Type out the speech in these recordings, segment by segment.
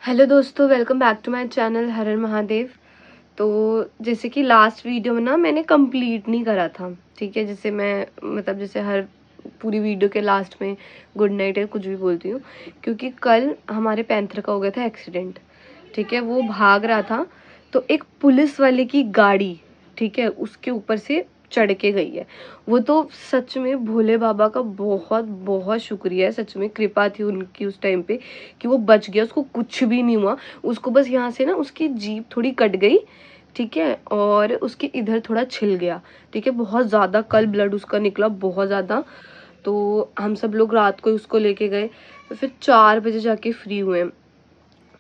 Hello दोस्तों, welcome back to my channel Har Har Mahadev. तो जैसे कि लास्ट वीडियो में ना मैंने कंप्लीट नहीं करा था, ठीक है। जैसे मैं जैसे हर पूरी वीडियो के लास्ट में गुड नाइट या कुछ भी बोलती हूँ, क्योंकि कल हमारे पैंथर का हो गया था एक्सीडेंट, ठीक है। वो भाग रहा था तो एक पुलिस वाले की गाड़ी, ठीक है, उसके ऊपर से चढ़ के गई है। वो तो सच में भोले बाबा का बहुत बहुत शुक्रिया है, सच में कृपा थी उनकी उस टाइम पे कि वो बच गया, उसको कुछ भी नहीं हुआ। उसको बस यहाँ से ना उसकी जीभ थोड़ी कट गई, ठीक है, और उसके इधर थोड़ा छिल गया, ठीक है। बहुत ज़्यादा कल ब्लड उसका निकला, बहुत ज़्यादा। तो हम सब लोग रात को उसको लेके गए, तो फिर 4 बजे जाके फ्री हुए।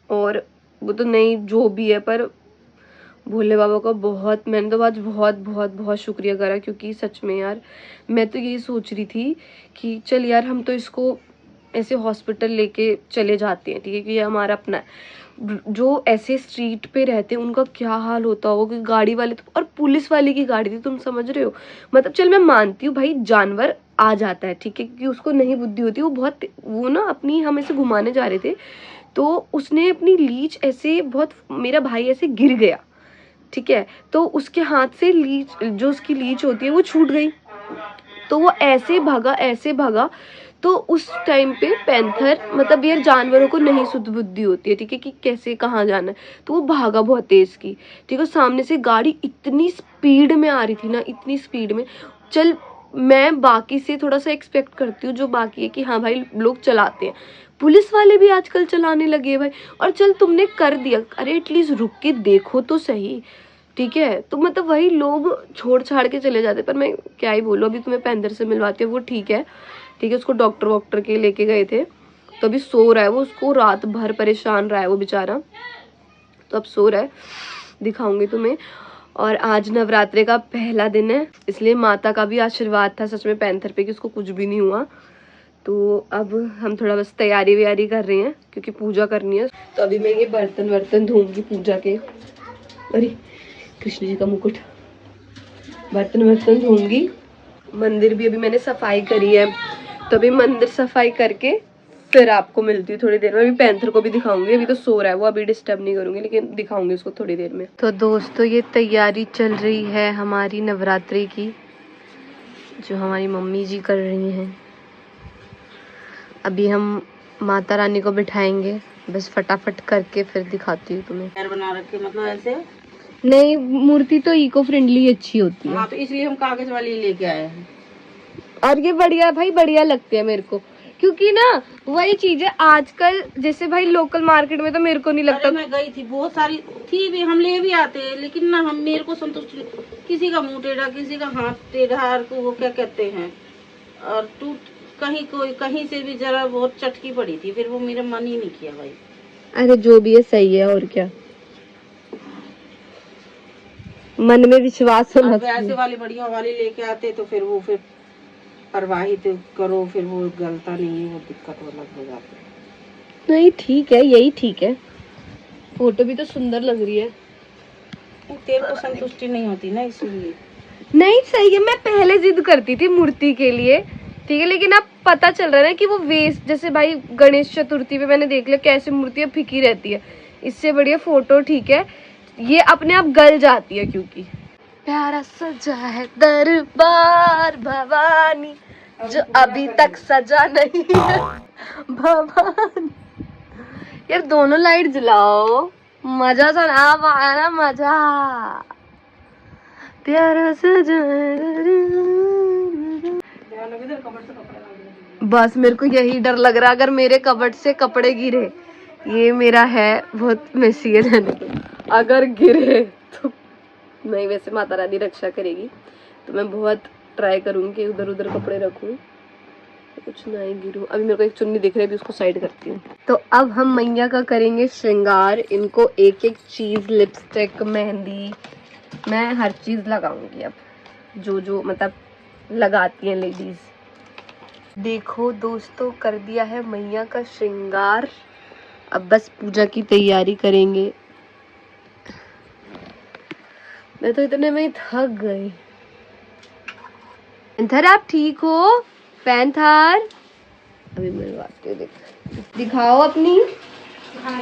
और वो तो नहीं जो भी है, पर भोले बाबा का बहुत, मैंने तो आज बहुत बहुत बहुत शुक्रिया करा, क्योंकि सच में यार मैं तो यही सोच रही थी कि चल यार हम तो इसको ऐसे हॉस्पिटल लेके चले जाते हैं, ठीक है, कि ये हमारा अपना है। जो ऐसे स्ट्रीट पे रहते हैं उनका क्या हाल होता होगा, कि गाड़ी वाले तो, और पुलिस वाले की गाड़ी थी, तुम समझ रहे हो। चल मैं मानती हूँ भाई, जानवर आ जाता है, ठीक है, क्योंकि उसको नहीं बुद्धि होती, वो ना अपनी, हम ऐसे घुमाने जा रहे थे तो उसने अपनी लीच ऐसे बहुत, मेरा भाई ऐसे गिर गया, ठीक है, तो उसके हाथ से लीच, जो उसकी लीच होती है वो छूट गई। तो वो ऐसे भागा। तो उस टाइम पे पैंथर, यार जानवरों को नहीं सुध बुद्धि होती है, ठीक है, कि कैसे कहाँ जाना है। तो वो भागा बहुत तेज की, ठीक है। सामने से गाड़ी इतनी स्पीड में आ रही थी ना, इतनी स्पीड में। चल मैं बाकी से थोड़ा सा एक्सपेक्ट करती हूँ, जो बाकी है कि हाँ भाई लोग चलाते हैं, पुलिस वाले भी आजकल चलाने लगे हैं भाई। और चल तुमने कर दिया, अरे एटलीस्ट रुक के देखो तो सही, ठीक है। तो वही लोग छोड़ छाड़ के चले जाते, पर मैं क्या ही बोलूँ। अभी तुम्हें पैंथर से मिलवाती है, वो ठीक है, ठीक है। उसको डॉक्टर वॉक्टर के लेके गए थे, तो अभी सो रहा है वो, उसको रात भर परेशान रहा है वो बेचारा, तो अब सो रहा है। दिखाऊंगी तुम्हें। और आज नवरात्रे का पहला दिन है, इसलिए माता का भी आशीर्वाद था सच में पैंथर पे कि उसको कुछ भी नहीं हुआ। तो अब हम थोड़ा बस तैयारी व्यारी कर रहे हैं, क्योंकि पूजा करनी है। तो अभी मैं ये बर्तन वर्तन धोऊंगी पूजा के। अरे कृष्ण जी का मुकुट, बर्तन वर्तन धोऊंगी। मंदिर भी अभी मैंने सफाई करी है, तो अभी मंदिर सफाई करके फिर आपको मिलती हूँ थोड़ी देर में। अभी पैंथर को भी दिखाऊंगी, अभी तो सो रहा है वो, अभी डिस्टर्ब नहीं करूंगी, लेकिन दिखाऊंगी उसको थोड़ी देर में। तो दोस्तों ये तैयारी चल रही है हमारी नवरात्रि की, जो हमारी मम्मी जी कर रही हैं। अभी हम माता रानी को बिठाएंगे, बस फटाफट करके फिर दिखाती हूँ तुम्हें। बना रखे ऐसे नहीं, मूर्ति तो इको फ्रेंडली अच्छी होती है। हाँ, तो इसलिए हम कागज वाली लेके आए हैं। और ये बढ़िया भाई, बढ़िया लगती है मेरे को, क्योंकि ना वही चीज है आजकल, जैसे भाई लोकल मार्केट में तो मेरे को नहीं लगता। मैं गई थी, बहुत सारी थी भी, हम ले भी आते हैं, लेकिन ना हम, मेरे को संतुष्ट, किसी का मुंह टेढ़ा, किसी का हाथ टेढ़ा, को वो क्या कहते हैं, और टूट, कहीं से भी जरा बहुत चटकी पड़ी थी, फिर वो मेरा मन ही नहीं किया भाई। अरे जो भी है सही है, और क्या, मन में विश्वास होना चाहिए। ऐसे वाली बढ़िया वाली लेके आते तो फिर वो, फिर प्रवाहित करो, फिर वो गलता नहीं है, वो दिक्कत अलग हो जाती है। नहीं ठीक है, यही ठीक है। फोटो भी तो सुंदर लग रही है। तेरे को संतुष्टि नहीं होती ना, इसलिए। नहीं सही है, मैं पहले जिद करती थी मूर्ति के लिए, ठीक है, लेकिन अब पता चल रहा है ना कि वो वेस्ट, जैसे भाई गणेश चतुर्थी पे मैंने देख लिया कैसे मूर्तियां फिकी रहती है, इससे बढ़िया फोटो, ठीक है, ये अपने आप गल जाती है। क्योंकि प्यारा सजा है दरबार भवानी, जो अभी तक सजा नहीं है भवानी। यार दोनों लाइट जलाओ, मजा सा ना आया ना, मजा। प्यारा सजा बस मेरे को यही डर लग रहा, अगर मेरे कबर्ड से कपड़े गिरे, ये मेरा है बहुत मेसी है रहने को, अगर गिरे तो नहीं, वैसे माता रानी रक्षा करेगी, तो मैं बहुत ट्राई करूंगी कि उधर उधर कपड़े रखूं, कुछ नहीं गिरूं। अभी मेरे को एक चुन्नी दिख रही है, अभी उसको साइड करती हूँ। तो अब हम मैया का करेंगे श्रृंगार, इनको एक एक चीज, लिपस्टिक, मेहंदी, मैं हर चीज लगाऊंगी अब, जो जो लगाती हैं लेडीज। देखो दोस्तों, कर दिया है मैया का श्रृंगार, अब बस पूजा की तैयारी करेंगे। मैं तो इतने में ही थक गई। पैंथर आप ठीक हो? पैंथर अभी मिलवाती हूँ, दिखाओ अपनी खा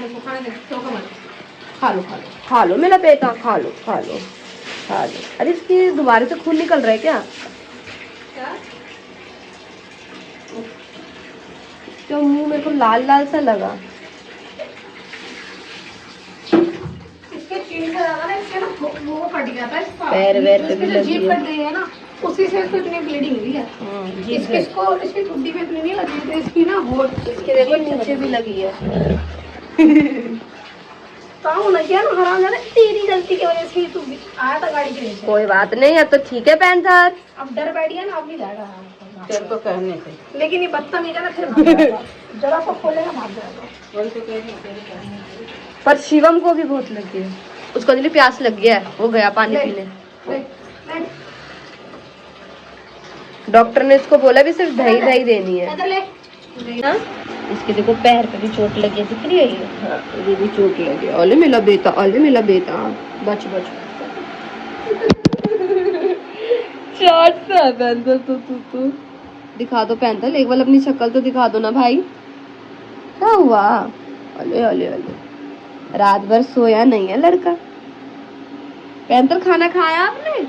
लो खा लो मेरा बेटा, खा लो खा लो खा लो। अरे इसकी दोबारा से खून निकल रहा है क्या? तो मुंह मेरे को लाल लाल सा लगा। इसके चीन का लगा ना, इसके ना वो फट गया था इसका, पैर वैर पे भी लगी जीभ है। फट गई है ना, उसी से इसको इतनी ब्लीडिंग हुई है। इसको इसकी ठुड्डी में इतनी नहीं लगी थी, इसकी ना होठ, इसके देखो नीचे भी लगी है। काम होना क्या ना, हराम जाने तेरी गलती की वजह से तू आया था गाड़ी के नीचे। कोई बात नहीं, अब तो ठीक है पैंथर। अब डर बैठ गया ना, अब नहीं जाएगा तेरे को कहने से। लेकिन ये बदतमीज है ना, फिर भाग जाएगा। जरा सा खोलेगा भाग जाएगा। वही तो कह रही हूँ, तेरे कहने से। पर शिवम को भी बहुत लगी है, उसको अंजलि प्यास लग गया है, वो गया पानी पीने। ले, ले, डॉक्टर ने इसको बोला भी सिर्फ दही दही देनी है। इधर ले। हाँ? इसके देखो पैर पे भी चोट लगी है, दिख रही है ये? हाँ, ये भी चोट लगी है। अले मेरा बेटा, अले मेरा बेटा, बच बच। चाट सा है पैंथर। तू दिखा दो पैंथर, एक बार अपनी शक्ल तो दिखा दो ना भाई, क्या हुआ? अले अले अले, रात भर सोया नहीं है लड़का। पैंथर खाना खाया आपने?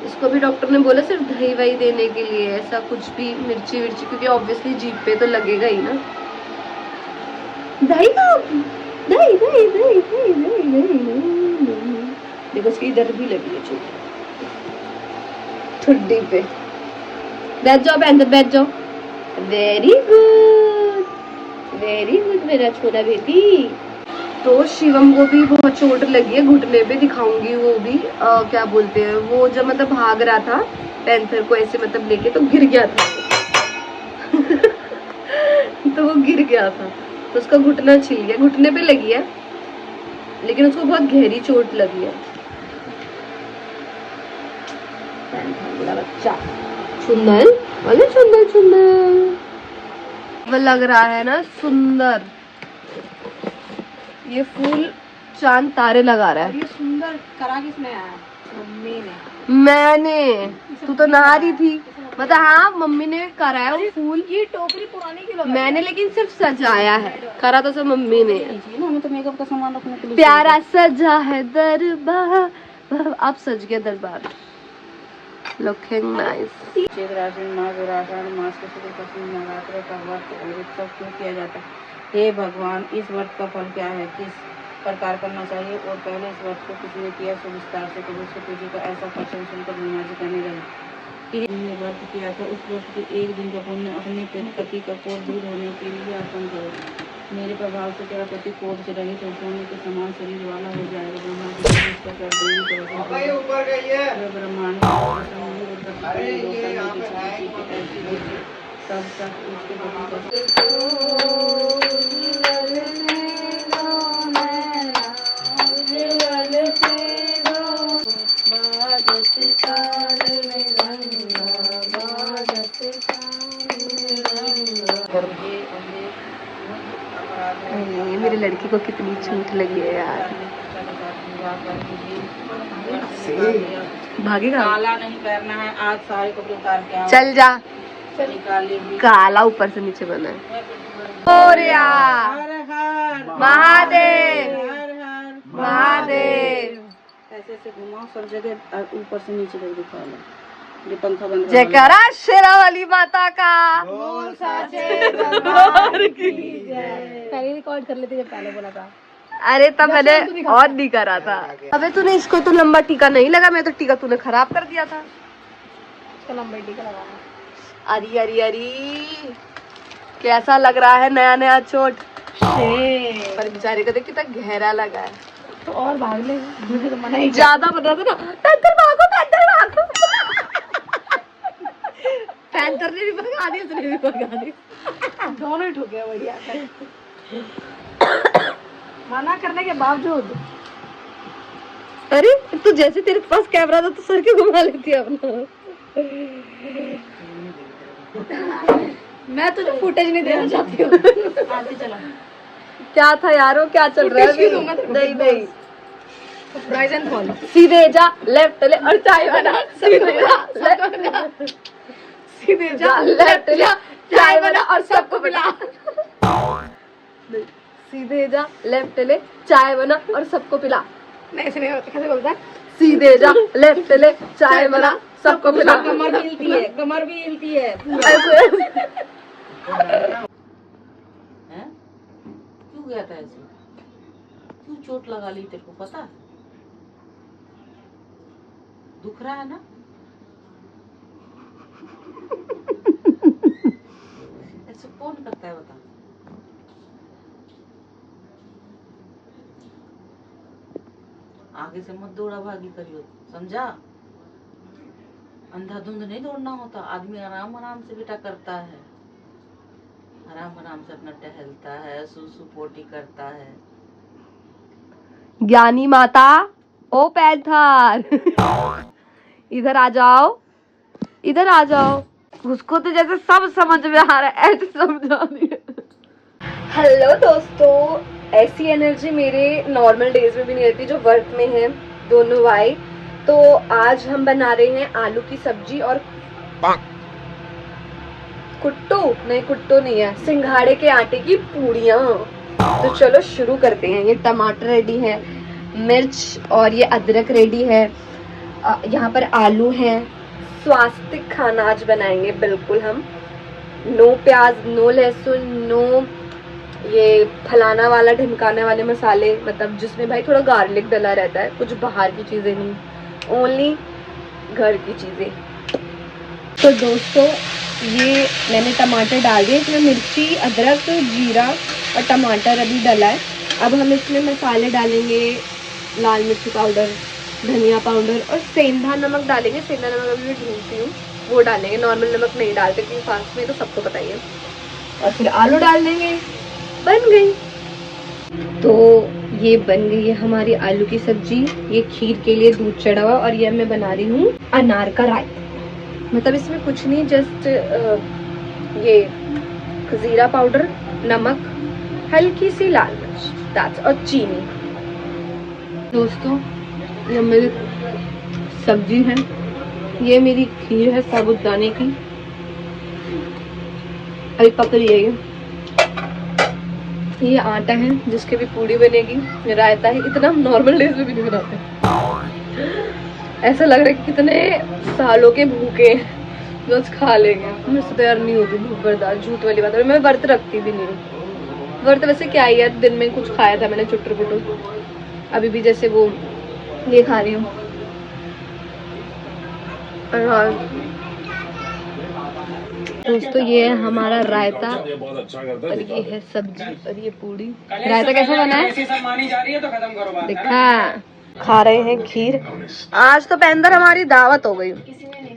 इसको भी डॉक्टर ने बोला सिर्फ दही वही देने के लिए, ऐसा कुछ भी मिर्ची विर्ची, क्योंकि ऑब्वियसली जीभ पे तो लगेगा ही ना। दही खाओ, दही दही दही दही दही दही। देखो इसकी इधर भी लगी है चोट, ठुड्डी पे। बैठ जाओ पैंथर, बैठ जाओ। वेरी गुड मेरा छोटा बेटी। तो शिवम को भी बहुत चोट लगी है घुटने पे, दिखाऊंगी वो भी। क्या बोलते हैं वो, जब मतलब भाग रहा था पैंथर को ऐसे मतलब लेके, तो गिर गया था। तो वो गिर गया था, तो उसका घुटना छिल गया, घुटने पे लगी है, लेकिन उसको बहुत गहरी चोट लगी है। पैंथर बच्चा सुंदर, अरे सुंदर सुंदर वो लग रहा है ना, सुंदर। ये फूल चांद तारे लगा रहा है। ये सुंदर करा किसने आया? मम्मी ने। मैंने, तू तो नहा रही थी। मतलब हाँ, मम्मी ने कराया वो फूल। ये टोकरी पुरानी की मैंने लेकिन सिर्फ सजाया है, करा तो सब मम्मी ने। ना, हमें तो मेकअप का सामान रखने के लिए। प्यारा सजा है दरबार, अब सज गया दरबार। Looking nice. चैत राशि मास और आषाढ़ मास के शुक्ल पक्ष में नवरात्र का व्रत और उत्सव क्यों किया जाता है? हे भगवान, इस व्रत का फल क्या है, किस प्रकार करना चाहिए? और पहले इस व्रत को किसने किया, सो विस्तार से करो। उसके पूजी का ऐसा प्रश्न सुनकर ब्रह्मा जी कहने लगे कि ये व्रत किया था, उस व्रत के एक दिन का पुण्य अपने पति का कोढ़ दूर होने के लिए अर्पण करो। मेरे प्रभाव से तेरा पति कोढ़ से रहित और सोने के समान शरीर वाला हो जाएगा। ब्रह्मा जी ब्रह्मांड तब तक उसके मेरी लड़की को कितनी चोट लगी है यार। भागेगा, काला नहीं करना है, आज सारे कपड़े उतार के आओ। चल जा। निकालिए काला ऊपर से नीचे बना है। मोरया हर हर महादेव, हर हर महादेव। ऐसे ऐसे घुमाओ सब जगह, और ऊपर से नीचे तक दिखा लो। ये पंखा बंद करो। जयकारा शेरावाली माता का। पहले रिकॉर्ड कर लेते जब पहले बोला था। अरे तब मैंने और नहीं करा था। अबे तूने इसको तो लंबा टीका नहीं लगा, मैं तो टीका तूने खराब कर दिया था। इसका लंबा टीका लगाना। अरे अरे अरे, कैसा लग रहा है नया नया चोट। पर बेचारे का देख कितना गहरा लगा है। तो और भाग ले, मुझे तो मना ही ज्यादा बता दो ना, पैंथर भागो पैंथर भागो। पैंथर ने भी भगा दिया, उसने भी भगा दिया, दोनों ही ठोके बढ़िया। मना करने के बावजूद। अरे तो जैसे तेरे पास कैमरा था तो सर क्यों घुमा लेती है अपना? मैं तुझे फुटेज नहीं देना चाहती हूँ। आगे चलो। क्या था यारो, क्या चल रहा है? नहीं नहीं, राइज एंड फॉल। सीधे जा, लेफ्ट ले और चाय बना। सीधे जा, लेफ्ट सीधे जा, लेफ्ट ले चाय बना और सबको पिला। सीधे जा लेफ्ट ले चाय बना और सबको पिला। नहीं ऐसे नहीं होता, कैसे बोलता है? सीधे जा लेफ्ट ले चाय बना सबको पिला। कमर भी हिलती है, कमर भी हिलती है। हैं? क्यों गया था ऐसे? क्यों चोट लगा ली तेरे को पता है? दुख रहा है ना? ऐसे कौन करता है बता? आगे से मत दौड़ा भागी करियो, समझा? अंधाधुंध नहीं दौड़ना होता। आदमी आराम आराम से बेटा करता है, आराम आराम से अपना टहलता है, सुसु पोटी करता है। ज्ञानी माता ओ पैंथर इधर आ जाओ, इधर आ जाओ। उसको तो जैसे सब समझ में आ रहा है, ऐसे समझा रही है। हेलो दोस्तों, ऐसी एनर्जी मेरे नॉर्मल डेज में भी नहीं रहती जो वर्क में है, दोनों वाई। तो आज हम बना रहे हैं आलू की सब्जी और कुट्टू नहीं, कुट्टू नहीं है, सिंघाड़े के आटे की पूड़ियाँ। तो चलो शुरू करते हैं। ये टमाटर रेडी है, मिर्च और ये अदरक रेडी है। यहाँ पर आलू है। स्वास्थ्य खाना आज बनाएंगे बिल्कुल हम। नो प्याज, नो लहसुन, नो ये फलाना वाला ढिमकाने वाले मसाले, मतलब जिसमें भाई थोड़ा गार्लिक डला रहता है, कुछ बाहर की चीज़ें नहीं, ओनली घर की चीज़ें। तो दोस्तों ये मैंने टमाटर डाल दिए, इसमें मिर्ची, अदरक, जीरा और टमाटर अभी डला है। अब हम इसमें मसाले डालेंगे, लाल मिर्ची पाउडर, धनिया पाउडर और सेंधा नमक डालेंगे। सेंधा नमक अभी मैं ढूंढती हूँ, वो डालेंगे। नॉर्मल नमक नहीं डालते क्योंकि फास्ट में तो सबको पता ही है। और फिर आलू डाल देंगे, बन गई। तो ये बन गई है हमारी आलू की सब्जी। ये खीर के लिए दूध चढ़ा हुआ और ये मैं बना रही हूँ अनार का रायता। मतलब इसमें कुछ नहीं, जस्ट ये जीरा पाउडर, नमक, हल्की सी लाल मिर्च, दैट्स और चीनी। दोस्तों ये मेरी सब्जी है, ये मेरी खीर है साबूदाने की, अभी पक रही है। ये आटा है जिसके भी पूड़ी बनेगी। रायता है, इतना हम नॉर्मल डेज में भी नहीं बनाते। ऐसा लग रहा है कि कितने सालों के भूखे बस खा लेंगे। मुझसे तो यार नहीं होती भूख बर्दाश्त, झूठ वाली बात है। मैं व्रत रखती भी नहीं हूँ। व्रत वैसे क्या है यार, दिन में कुछ खाया था मैंने चुटर पुटर, अभी भी जैसे वो ये खा रही हूँ। दोस्तों ये है हमारा रायता और ये है सब्जी और ये पूड़ी। रायता कैसा बना है दिखा। खा रहे हैं खीर। आज तो पेंदर हमारी दावत हो गई।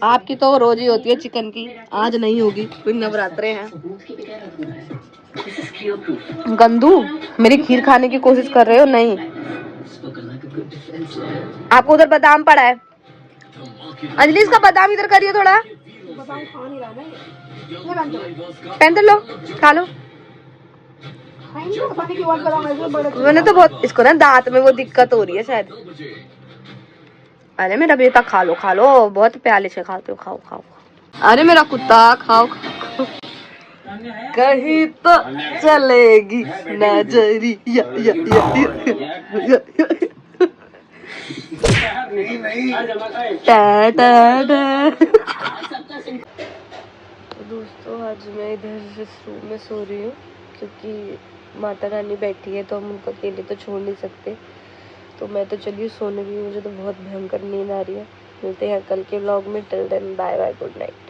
आपकी तो रोज ही होती है चिकन की, आज नहीं होगी, कोई नवरात्रे हैं। गंदू मेरी खीर खाने की कोशिश कर रहे हो? नहीं, आपको उधर बादाम पड़ा है। अंजलि इसका बादाम इधर करिए थोड़ा। पेंदर लो, खा लो। मैंने तो बहुत, इसको ना दांत में वो दिक्कत हो रही है शायद। अरे मेरा बेटा खा लो, खा लो, बहुत प्याले से खाते हो, खाओ खाओ। अरे मेरा कुत्ता खाओ, खाओ। कहीं तो चलेगी नजरिया या, या, या, या। तो दोस्तों आज मैं इधर इस रूम में सो रही हूँ क्योंकि माता रानी बैठी है तो हम उनको अकेले तो छोड़ नहीं सकते। तो मैं तो चलिए सोने भी, मुझे तो बहुत भयंकर नींद आ रही है। मिलते हैं कल के व्लॉग में। Till then bye bye, good night.